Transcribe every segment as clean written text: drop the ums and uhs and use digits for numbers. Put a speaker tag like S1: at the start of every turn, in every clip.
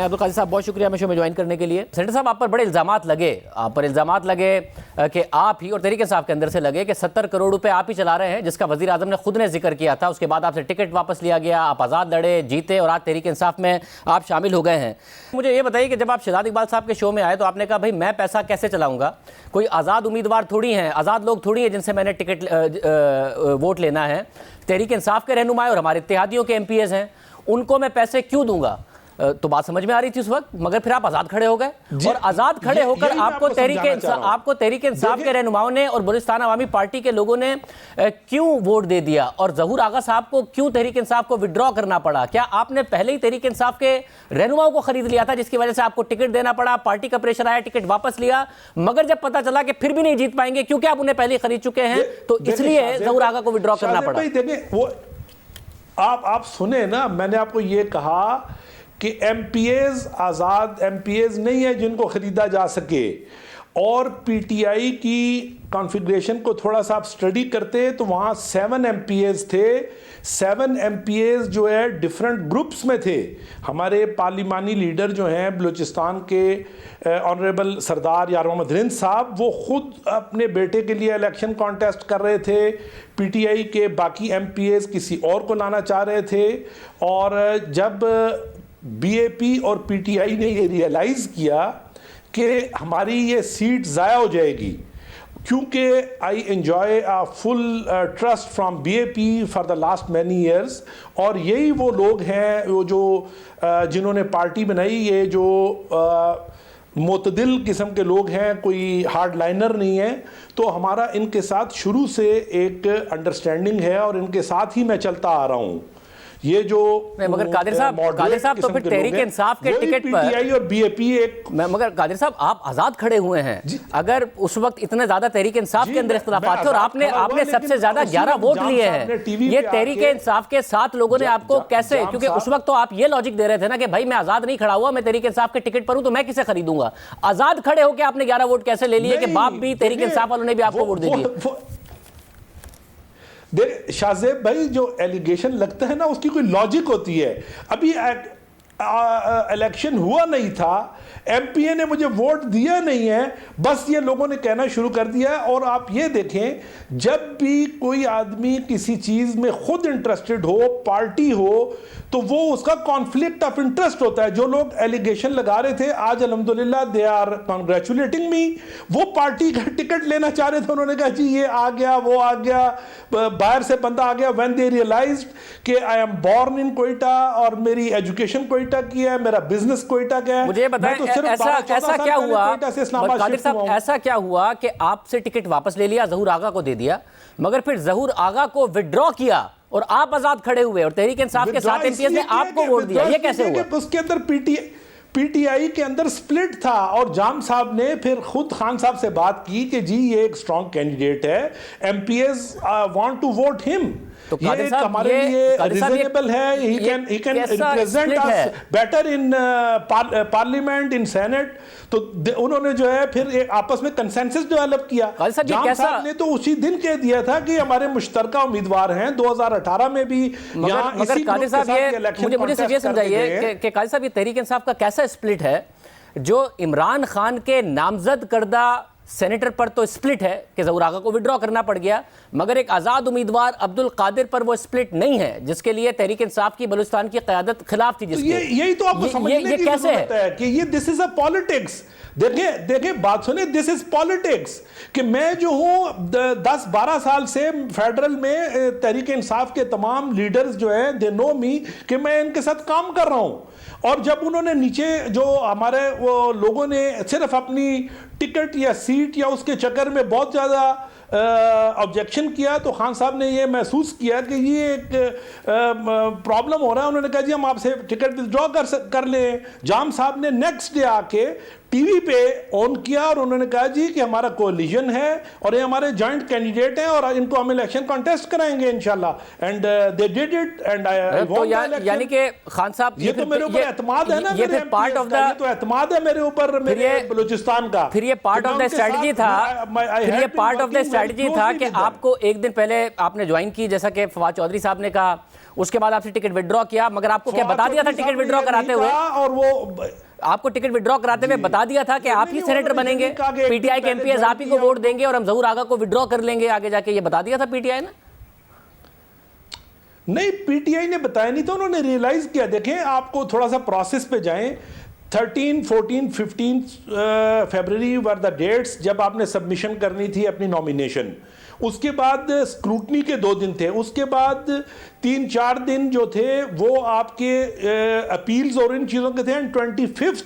S1: अब्दुल कादिर साहब बहुत शुक्रिया हमें शो में ज्वाइन करने के लिए। सेनेटर साहब आप पर बड़े इल्जामात लगे, कि आप ही और तहरीक इंसाफ के अंदर से लगे कि 70 करोड़ रुपए आप ही चला रहे हैं, जिसका वजीर आजम ने खुद ने जिक्र किया था। उसके बाद आपसे टिकट वापस लिया गया, आप आज़ाद लड़े, जीते और आज तहरीक इंसाफ में आप शामिल हो गए हैं। मुझे ये बताइए कि जब आप शहजाद इकबाल साहब के शो में आए तो आपने कहा भाई मैं पैसा कैसे चलाऊंगा, कोई आज़ाद उम्मीदवार थोड़ी हैं, आज़ाद लोग थोड़ी हैं जिनसे मैंने वोट लेना है, तहरीक इंसाफ के रहनुमा और हमारे इत्तेहादियों के MPs हैं, उनको मैं पैसे क्यों दूंगा। तो बात समझ में आ रही थी उस वक्त, मगर फिर आप आज़ाद खड़े हो गए और आज़ाद खड़े होकर आपको तहरीक इंसाफ के रहनुमाओं ने और बलूचिस्तान अवामी पार्टी के लोगों ने क्यों वोट दे दिया और ज़हूर आगा साहब को क्यों तहरीक इंसाफ को विड्रॉ करना पड़ा। क्या आपने पहले ही तहरीक इंसाफ के रहनुमाओं को खरीद लिया था जिसकी वजह से आपको टिकट देना पड़ा, पार्टी का प्रेशर आया, टिकट वापस लिया, मगर जब पता चला कि फिर भी नहीं जीत पाएंगे क्योंकि आप उन्हें पहले खरीद चुके हैं तो इसलिए ज़हूर आगा को विड्रॉ करना पड़ा।
S2: आप सुने ना, मैंने आपको ये कहा कि MPs आज़ाद MPs नहीं है जिनको ख़रीदा जा सके, और PTI की कॉन्फ़िगरेशन को थोड़ा सा आप स्टडी करते तो वहाँ 7 MPs थे। 7 MPs जो है डिफरेंट ग्रुप्स में थे। हमारे पार्लिमानी लीडर जो हैं बलूचिस्तान के ऑनरेबल सरदार यार मोहम्मद रिंद साहब, वो खुद अपने बेटे के लिए इलेक्शन कॉन्टेस्ट कर रहे थे। PTI के बाकी MPs किसी और को लाना चाह रहे थे, और जब BAP और PTI ने ये रियलाइज़ किया कि हमारी ये सीट ज़ाया हो जाएगी, क्योंकि I enjoy a full trust from BAP for the last many years, और यही वो लोग हैं वो जो जिन्होंने पार्टी बनाई, ये जो मोतदिल किस्म के लोग हैं, कोई हार्ड लाइनर नहीं है। तो हमारा इनके साथ शुरू से एक अंडरस्टैंडिंग है और इनके साथ ही मैं चलता आ रहा हूँ। ये जो
S1: मगर कादिर साहब तो फिर तहरीक इंसाफ के टिकट पर
S2: PTI और BAP एक
S1: मगर कादिर साहब आप आज़ाद खड़े हुए हैं। अगर उस वक्त इतने ज्यादा तहरीक इंसाफ के अंदर इख्तिलाफात थे और आपने सबसे ज्यादा 11 वोट लिए हैं, ये तहरीक इंसाफ के 7 लोगों ने आपको कैसे, क्योंकि उस वक्त तो आप ये लॉजिक दे रहे थे ना कि भाई मैं आज़ाद नहीं खड़ा हुआ, मैं तहरीक इंसाफ के टिकट पर हूं तो मैं किसे खरीदूंगा। आज़ाद खड़े होकर आपने 11 वोट कैसे ले लिए कि बाप भी तहरीक इंसाफ वालों ने भी आपको वोट दे दिए।
S2: शाहजेब भाई, जो एलिगेशन लगता है ना उसकी कोई लॉजिक होती है। अभी इलेक्शन हुआ नहीं था, MPA ने मुझे वोट दिया नहीं है, बस ये लोगों ने कहना शुरू कर दिया है। और आप ये देखें, जब भी कोई आदमी किसी चीज़ में खुद इंटरेस्टेड हो, पार्टी हो, तो वो उसका कॉन्फ्लिक्ट ऑफ इंटरेस्ट होता है। जो लोग एलिगेशन लगा रहे थे, आज अल्हम्दुलिल्लाह दे आर कॉन्ग्रेचुलेटिंग मी। वो पार्टी का टिकट लेना चाह रहे थे, उन्होंने कहा जी ये आ गया, वो आ गया, बाहर से बंदा आ गया। व्हेन दे रियलाइज्ड कि I am born in Quetta और मेरी एजुकेशन कोयटा की है, मेरा बिजनेस कोयटा का है।
S1: मुझे बताएं ऐसा क्या हुआ कादिर साहब, ऐसा क्या हुआ कि आपसे टिकट वापस ले लिया, ज़हूर आगा को दे दिया, मगर फिर ज़हूर आगा को विड्रॉ किया और आप आज़ाद खड़े हुए और तहरीक इंसाफ के 7 MPs ने आपको वोट दिया, ये कैसे हुआ?
S2: उसके अंदर PTI के अंदर स्प्लिट था, और जाम साहब ने फिर खुद खान साहब से बात की कि जी ये एक स्ट्रॉन्ग कैंडिडेट है, MPs want to vote him.
S1: तो
S2: ये हमारे लिए रीजनेबल है, he can represent us better in parliament, in senate. तो उन्होंने जो है फिर आपस में कंसेंसस डेवलप किया। जाम साहब ने तो उसी दिन कह दिया था कि हमारे मुश्तरका उम्मीदवार हैं 2018 में भी।
S1: मगर कादिर साहब ये मुझे सिर्फ ये समझाइए कि कादिर साहब ये तहरीक इंसाफ का कैसा स्प्लिट है जो इमरान खान के नामजद करदा सेनेटर पर तो स्प्लिट है कि ज़हूर आगा को विड्रॉ करना पड़ गया, मगर एक आज़ाद उम्मीदवार अब्दुल कादिर पर वो स्प्लिट नहीं है जिसके लिए तहरीक इंसाफ की बलूचिस्तान की क़यादत खिलाफ थी।
S2: यही तो आपको समझने की ज़रूरत है कि ये दिस इज अ पॉलिटिक्स। देखिए बात सुने, दिस इज पॉलिटिक्स कि मैं जो हूँ 10-12 साल से फेडरल में तहरीक इंसाफ के तमाम लीडर्स जो है दे नो मी कि मैं इनके साथ काम कर रहा हूँ। और जब उन्होंने नीचे जो हमारे वो लोगों ने सिर्फ अपनी टिकट या सीट या उसके चक्कर में बहुत ज़्यादा ऑब्जेक्शन किया, तो खान साहब ने ये महसूस किया कि ये एक प्रॉब्लम हो रहा है। उन्होंने कहा जी हम आपसे टिकट विथड्रॉ कर लें। जाम साहब ने नेक्स्ट डे आके टीवी पे ऑन किया और उन्होंने कहा जी कि हमारा कोलिशन है और ये हमारे जॉइंट कैंडिडेट हैं और इनको हम इलेक्शन कॉन्टेस्ट कराएंगे इंशाल्लाह। And they did it and I
S1: तो यानी कि खान साहब
S2: ये तो मेरे ऊपर एतमाद है ना,
S1: ये फिर पार्ट ऑफ द
S2: तो एतमाद है मेरे ऊपर, मेरे बलूचिस्तान का।
S1: फिर ये पार्ट ऑफ द स्ट्रेटजी था कि आपको एक दिन पहले आपने ज्वाइन की, जैसा कि फवाद चौधरी साहब ने कहा, उसके बाद आपसे टिकट विड्रॉ किया, मगर आपको क्या बता दिया था टिकट विड्रॉ कराते हुए?
S2: और वो
S1: आपको टिकट विड्रॉ कराते हुए बता दिया था कि आप ही सेनेटर बनेंगे, पीटीआई के एमपीएस आप ही को वोट देंगे और हम ज़हूर आगा को विड्रॉ कर लेंगे आगे जाके, ये बता दिया था पीटीआई ने?
S2: नहीं, पीटीआई ने बताया नहीं था, उन्होंने रियलाइज किया। देखें, आपको थोड़ा सा प्रोसेस पे जाएं। 13, 14, 15 फरवरी वर द डेट्स जब आपने सबमिशन करनी थी अपनी नॉमिनेशन। उसके बाद स्क्रूटनी के 2 दिन थे, उसके बाद 3-4 दिन जो थे वो आपके अपील्स और इन चीज़ों के थे। And 25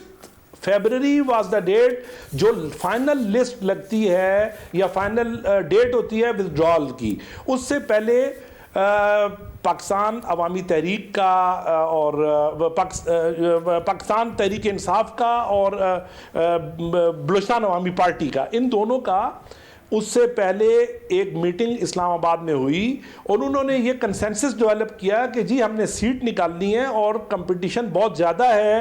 S2: February was the date जो फाइनल लिस्ट लगती है या फाइनल डेट होती है विथड्रॉल की। उससे पहले पाकिस्तान अवामी तहरीक का और पाकिस्तान तहरीक इंसाफ का और बलूचिस्तान अवामी पार्टी का, इन दोनों का उससे पहले एक मीटिंग इस्लामाबाद में हुई और उन्होंने ये कंसेंसस डेवलप किया कि जी हमने सीट निकालनी है और कंपटीशन बहुत ज़्यादा है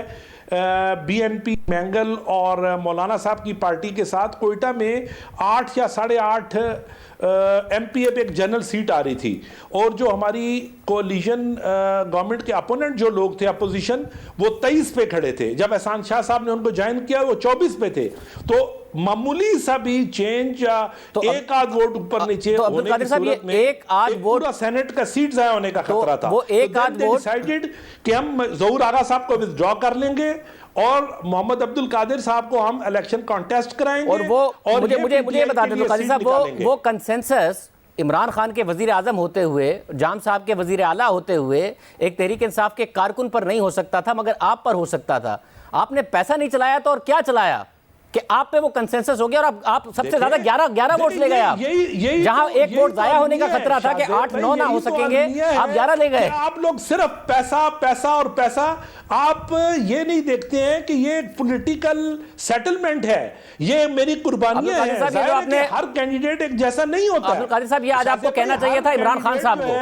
S2: बीएनपी मैंगल और मौलाना साहब की पार्टी के साथ। कोयटा में 8 या 8.5 एमपीए पे एक जनरल सीट आ रही थी और जो हमारी कोलिशन गवर्नमेंट के अपोनेंट जो लोग थे अपोजिशन, वो 23 पे खड़े थे। जब एहसान शाह साहब ने उनको ज्वाइन किया वो 24 पे थे। तो मामूली सा भी चेंज या तो एक आध वोट ऊपर नीचे
S1: तो अब्दुल कादिर साहब, ये एक आध वोट
S2: पूरा सेनेट का सीट जाया होने का खतरा था।
S1: वो एक आध वोट
S2: डिसाइडेड कि हम ज़हूर आगा साहब को विथड्रॉ कर लेंगे और मोहम्मद अब्दुल कादिर साहब को हम इलेक्शन कॉन्टेस्ट कराएंगे।
S1: और वो मुझे बता दें कादिर साहब, वो कंसेंसस इमरान खान के वजीर आजम होते हुए, जाम साहब के वजीर आला होते हुए एक तहरीक इंसाफ के कारकुन पर नहीं हो सकता था, मगर आप पर हो सकता था। आपने पैसा नहीं चलाया तो और क्या चलाया कि आप पे वो कंसेंसस हो गया और आप सबसे ज्यादा 11 वोट ले गए। आप जहां एक वोट जाया होने का खतरा था कि 8-9 ना हो सकेंगे, आप 11 ले गए।
S2: आप लोग सिर्फ पैसा पैसा और पैसा, आप ये नहीं देखते हैं कि ये पॉलिटिकल सेटलमेंट है, ये मेरी कुर्बानियां हैं। आपने हर कैंडिडेट एक जैसा नहीं होता।
S1: अब्दुल कादिर साहब, ये आज आपको कहना चाहिए था इमरान खान साहब को।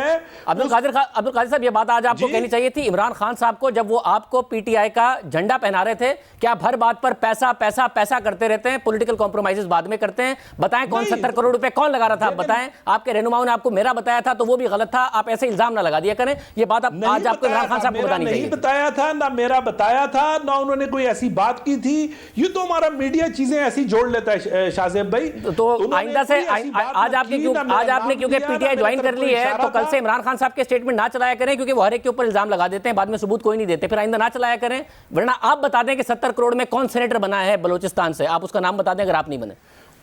S1: अब्दुल कादिर साहब, ये बात आज आपको कहनी चाहिए थी इमरान खान साहब को, जब वो आपको पीटीआई का झंडा पहना रहे थे कि आप हर बात पर पैसा पैसा पैसा करते रहते हैं, पॉलिटिकल कॉम्प्रोमाइजेस बाद में करते हैं। बताएं कौन 70 करोड़ रुपए कौन लगा रहा था? बताएं, आपके रहनुमाओं ने आपको मेरा बताया था तो वो भी गलत था। आप ऐसे इल्जाम ना लगा दिया करें। ये बात आज आपको इमरान खान साहब को बतानी चाहिए।
S2: नहीं बताया था, ना मेरा बताया था, ना उन्होंने कोई ऐसी बात की थी। ये तो हमारा मीडिया चीजें ऐसी जोड़ लेता है शाहजेब भाई।
S1: तो आइंदा से आज आपने क्योंकि पीटीआई ज्वाइन कर ली है तो कल से इमरान खान साहब के स्टेटमेंट ना चलाया करें, क्योंकि वो हर एक के ऊपर इल्जाम लगा देते हैं, बाद में सबूत कोई नहीं देते। फिर आइंदा ना चलाया करें, वरना आप बता दें कि 70 करोड़ में कौन सेनेटर बना है बलूचिस्तान से, आप उसका नाम बता दें अगर आप नहीं बने।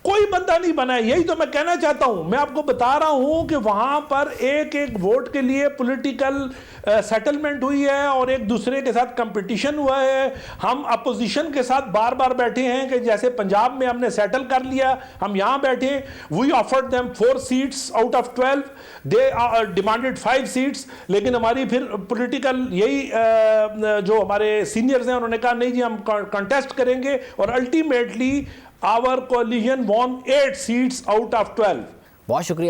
S2: कोई बंदा नहीं बना है, यही तो मैं कहना चाहता हूं। मैं आपको बता रहा हूं कि वहां पर एक एक वोट के लिए पॉलिटिकल सेटलमेंट हुई है और एक दूसरे के साथ कंपटीशन हुआ है। हम अपोजिशन के साथ बार बार बैठे हैं कि जैसे पंजाब में हमने सेटल कर लिया, हम यहां बैठे, we offered them 4 seats out of 12, they demanded 5 seats. लेकिन हमारी फिर पॉलिटिकल यही जो हमारे सीनियर्स हैं उन्होंने कहा नहीं जी हम कंटेस्ट करेंगे, और ultimately our coalition won 8 seats out of 12।
S1: बहुत शुक्रिया।